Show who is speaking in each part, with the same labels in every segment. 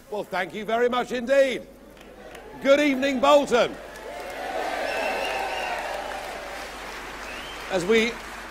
Speaker 1: Well, thank you very much indeed. Good evening, Bolton. As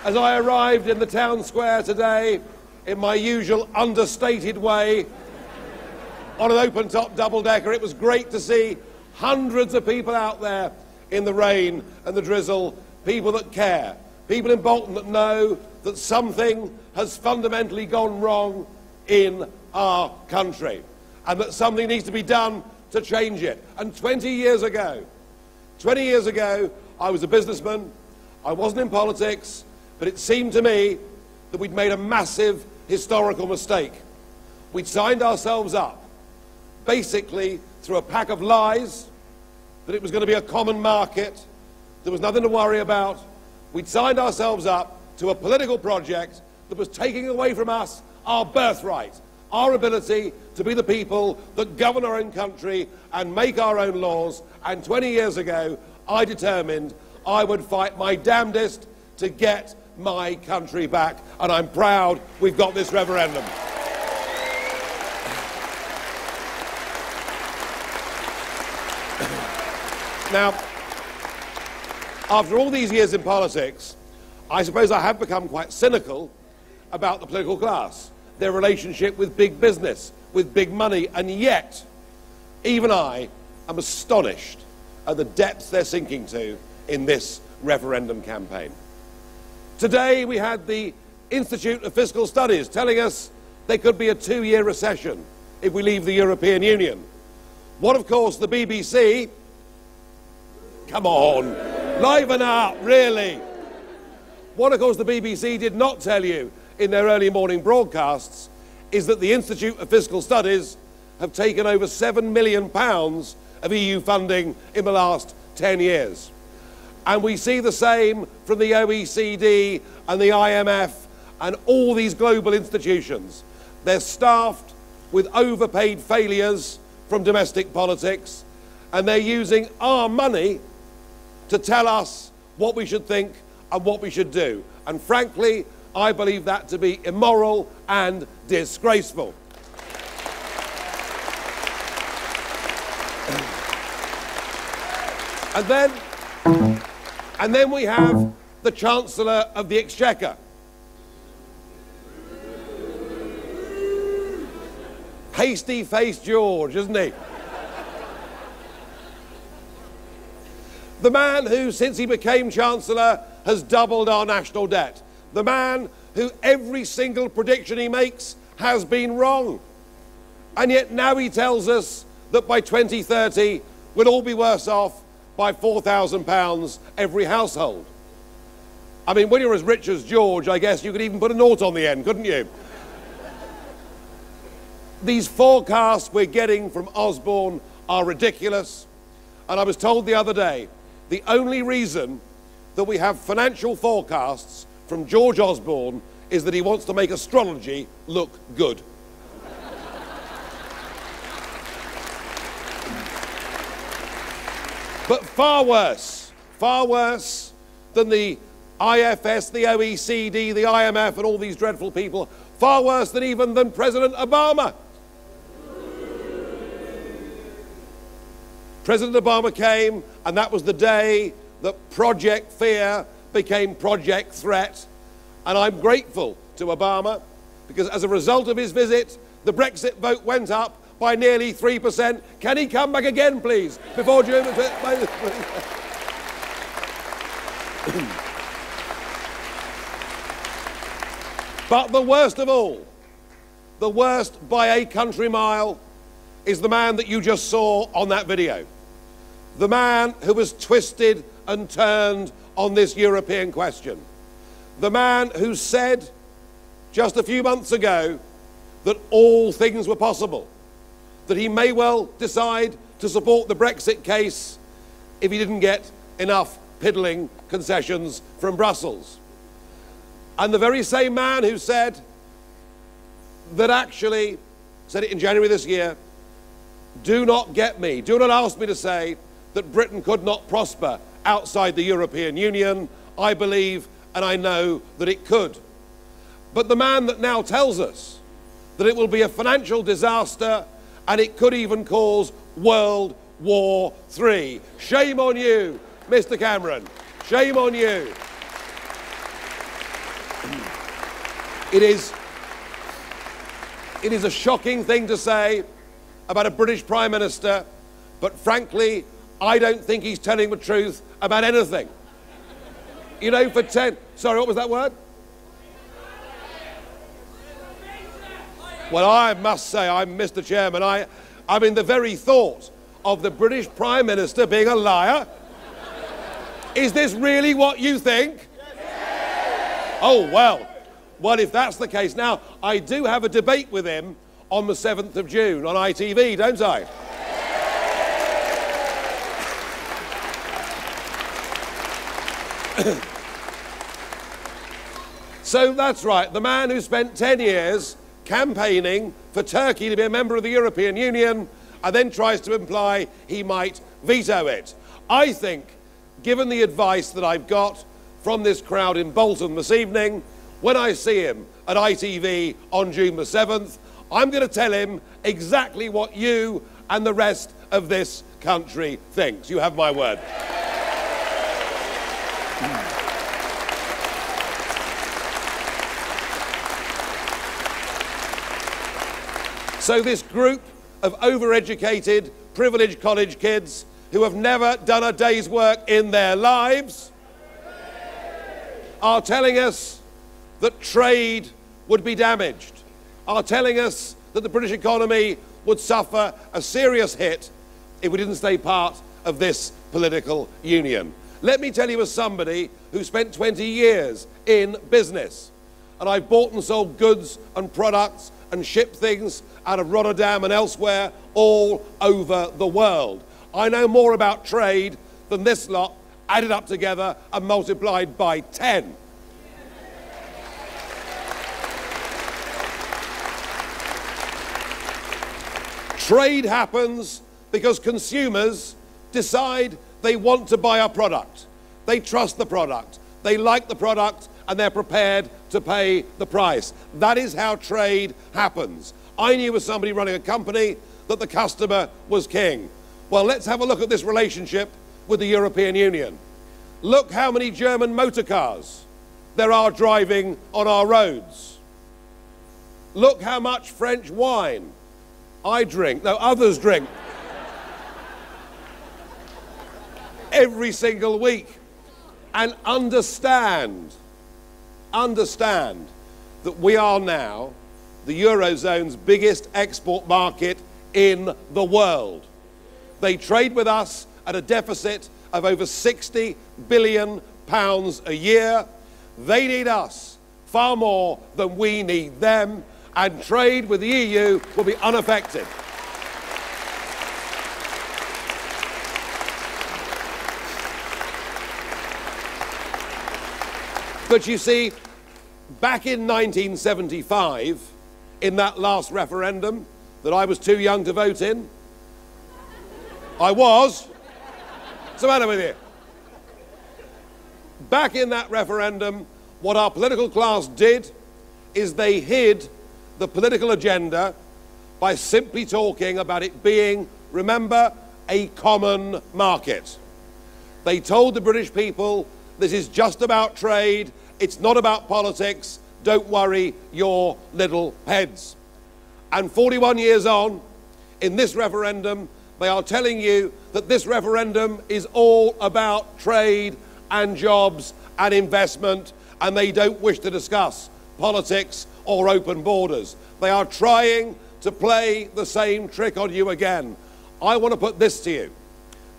Speaker 1: I arrived in the town square today, in my usual understated way, on an open-top double-decker, it was great to see hundreds of people out there in the rain and the drizzle, people that care, people in Bolton that know that something has fundamentally gone wrong in our country and that something needs to be done to change it. And 20 years ago, I was a businessman. I wasn't in politics, but it seemed to me that we'd made a massive historical mistake. We'd signed ourselves up, basically through a pack of lies, that it was going to be a common market, there was nothing to worry about. We'd signed ourselves up to a political project that was taking away from us our birthright, our ability to be the people that govern our own country and make our own laws. And 20 years ago, I determined I would fight my damnedest to get my country back. And I'm proud we've got this referendum. Now, after all these years in politics, I suppose I have become quite cynical about the political class, their relationship with big business, with big money, and yet, even I am astonished at the depths they're sinking to in this referendum campaign. Today we had the Institute of Fiscal Studies telling us there could be a 2-year recession if we leave the European Union. What, of course, the BBC... Come on, liven up, really. What, of course, the BBC did not tell you in their early morning broadcasts is that the Institute of Fiscal Studies have taken over £7 million of EU funding in the last 10 years. And we see the same from the OECD and the IMF and all these global institutions. They're staffed with overpaid failures from domestic politics, and they're using our money to tell us what we should think and what we should do. And frankly, I believe that to be immoral and disgraceful. And then we have the Chancellor of the Exchequer. Hasty-faced George, isn't he? The man who, since he became Chancellor, has doubled our national debt. The man who every single prediction he makes has been wrong. And yet now he tells us that by 2030 we'll all be worse off by £4,000 every household. I mean, when you're as rich as George, I guess you could even put a nought on the end, couldn't you? These forecasts we're getting from Osborne are ridiculous. And I was told the other day, the only reason that we have financial forecasts from George Osborne is that he wants to make astrology look good. But far worse than the IFS, the OECD, the IMF and all these dreadful people, far worse than President Obama. President Obama came, and that was the day that Project Fear became Project Threat. And I'm grateful to Obama, because as a result of his visit, the Brexit vote went up by nearly 3%. Can he come back again, please, before June? But the worst of all, the worst by a country mile, is the man that you just saw on that video. The man who was twisted and turned on this European question. The man who said just a few months ago that all things were possible, that he may well decide to support the Brexit case if he didn't get enough piddling concessions from Brussels. And the very same man who said that actually, said it in January this year, do not get me, do not ask me to say that Britain could not prosper outside the European Union. I believe and I know that it could. But the man that now tells us that it will be a financial disaster and it could even cause World War III. Shame on you, Mr. Cameron. Shame on you. It is a shocking thing to say about a British Prime Minister, but frankly, I don't think he's telling the truth about anything. You know, sorry, what was that word? Well, I must say, Mr. Chairman, I mean, the very thought of the British Prime Minister being a liar. Is this really what you think? Oh, well, if that's the case. Now, I do have a debate with him on the 7th of June on ITV, don't I? So that's right, the man who spent 10 years campaigning for Turkey to be a member of the European Union and then tries to imply he might veto it. I think, given the advice that I've got from this crowd in Bolton this evening, when I see him at ITV on June the 7th, I'm going to tell him exactly what you and the rest of this country thinks. You have my word. So this group of overeducated, privileged college kids who have never done a day's work in their lives are telling us that trade would be damaged, are telling us that the British economy would suffer a serious hit if we didn't stay part of this political union. Let me tell you, as somebody who spent 20 years in business, and I've bought and sold goods and products and shipped things out of Rotterdam and elsewhere all over the world. I know more about trade than this lot added up together and multiplied by 10. Trade happens because consumers decide they want to buy a product. They trust the product, they like the product, and they're prepared to pay the price. That is how trade happens. I knew, as somebody running a company, that the customer was king. Well, let's have a look at this relationship with the European Union. Look how many German motor cars there are driving on our roads. Look how much French wine others drink every single week. And understand that we are now the Eurozone's biggest export market in the world. They trade with us at a deficit of over £60 billion a year. They need us far more than we need them, and trade with the EU will be unaffected. But you see, back in 1975, in that last referendum that I was too young to vote in, I was. What's the matter with you? Back in that referendum, what our political class did is they hid the political agenda by simply talking about it being, remember, a common market. They told the British people, this is just about trade, it's not about politics, don't worry your little heads. And 41 years on, in this referendum, they are telling you that this referendum is all about trade and jobs and investment, and they don't wish to discuss politics or open borders. They are trying to play the same trick on you again. I want to put this to you.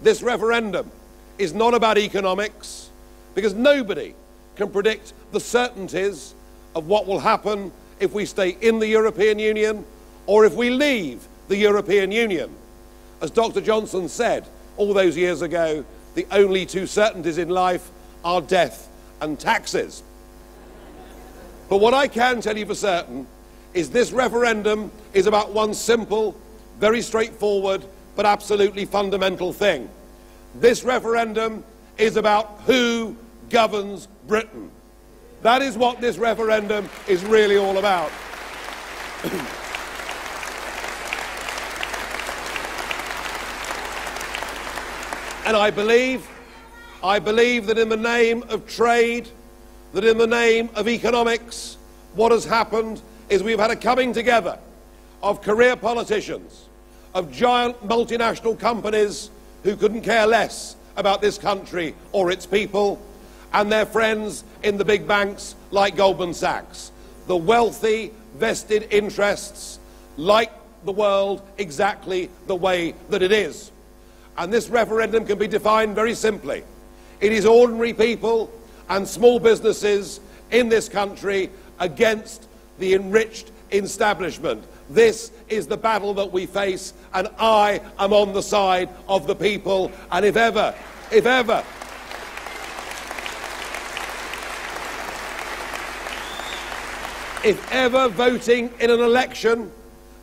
Speaker 1: This referendum is not about economics, because nobody can predict the certainties of what will happen if we stay in the European Union or if we leave the European Union. As Dr. Johnson said all those years ago, the only two certainties in life are death and taxes. But what I can tell you for certain is this referendum is about one simple, very straightforward, but absolutely fundamental thing. This referendum is about who governs Britain. That is what this referendum is really all about. And I believe that in the name of trade, that in the name of economics, what has happened is we've had a coming together of career politicians, of giant multinational companies who couldn't care less about this country or its people, and their friends in the big banks like Goldman Sachs. The wealthy, vested interests like the world exactly the way that it is. And this referendum can be defined very simply. It is ordinary people and small businesses in this country against the enriched establishment. This is the battle that we face, and I am on the side of the people. And if ever voting in an election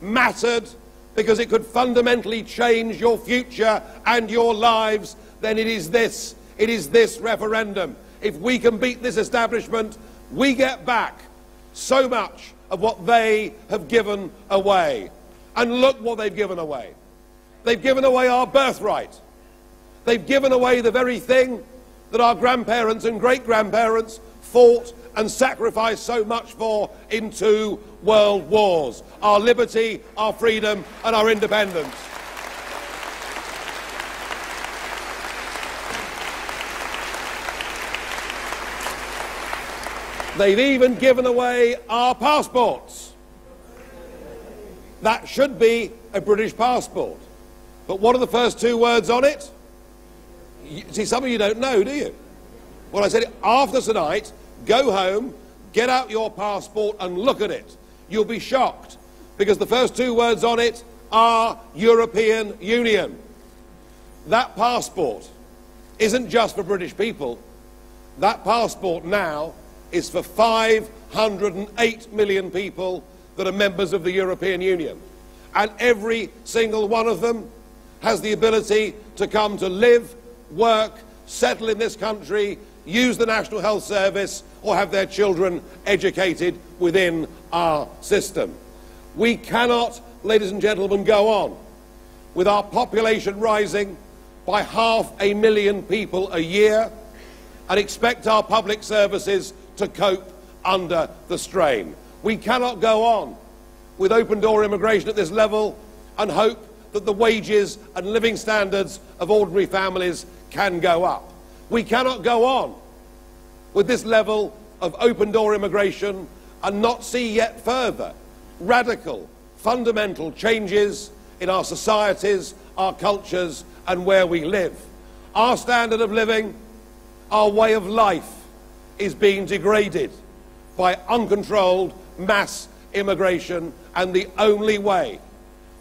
Speaker 1: mattered because it could fundamentally change your future and your lives, then it is this referendum. If we can beat this establishment, we get back so much of what they have given away. And look what they've given away. They've given away our birthright. They've given away the very thing that our grandparents and great-grandparents fought and sacrificed so much for in 2 world wars. Our liberty, our freedom, and our independence. They've even given away our passports. That should be a British passport. But what are the first 2 words on it? See, some of you don't know, do you? Well, I said, after tonight, go home, get out your passport and look at it. You'll be shocked, because the first 2 words on it are European Union. That passport isn't just for British people. That passport now is for 508 million people that are members of the European Union. And every single one of them has the ability to come to live, work, settle in this country, use the National Health Service, or have their children educated within our system. We cannot, ladies and gentlemen, go on with our population rising by 500,000 people a year and expect our public services to cope under the strain. We cannot go on with open-door immigration at this level and hope that the wages and living standards of ordinary families can go up. We cannot go on with this level of open-door immigration and not see yet further radical, fundamental changes in our societies, our cultures, and where we live. Our standard of living, our way of life, is being degraded by uncontrolled mass immigration, and the only way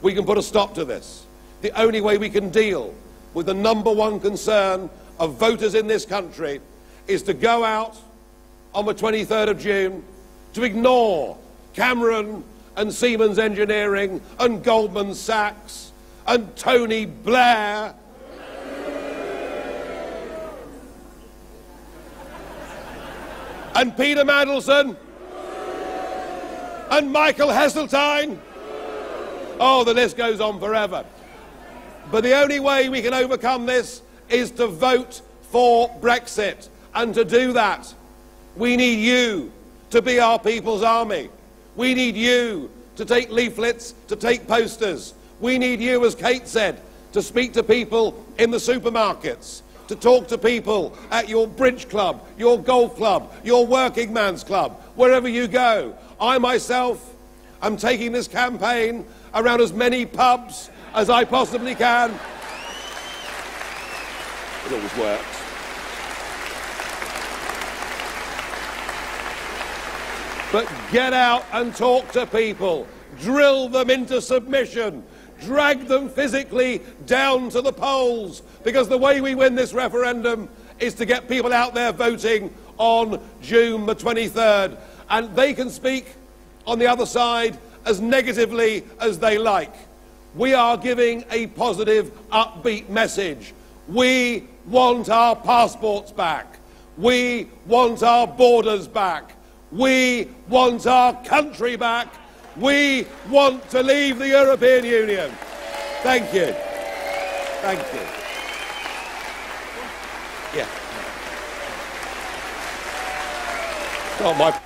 Speaker 1: we can put a stop to this, the only way we can deal with the #1 concern of voters in this country, is to go out on the 23rd of June, to ignore Cameron and Siemens Engineering and Goldman Sachs and Tony Blair and Peter Mandelson and Michael Heseltine. Oh, the list goes on forever. But the only way we can overcome this is to vote for Brexit. And to do that, we need you to be our people's army. We need you to take leaflets, to take posters. We need you, as Kate said, to speak to people in the supermarkets, to talk to people at your bridge club, your golf club, your working man's club, wherever you go. I myself am taking this campaign around as many pubs as I possibly can. It always works. But get out and talk to people. Drill them into submission. Drag them physically down to the polls. Because the way we win this referendum is to get people out there voting on June the 23rd. And they can speak on the other side as negatively as they like. We are giving a positive, upbeat message. We want our passports back. We want our borders back. We want our country back. We want to leave the European Union. Thank you. Thank you. Yeah. Not my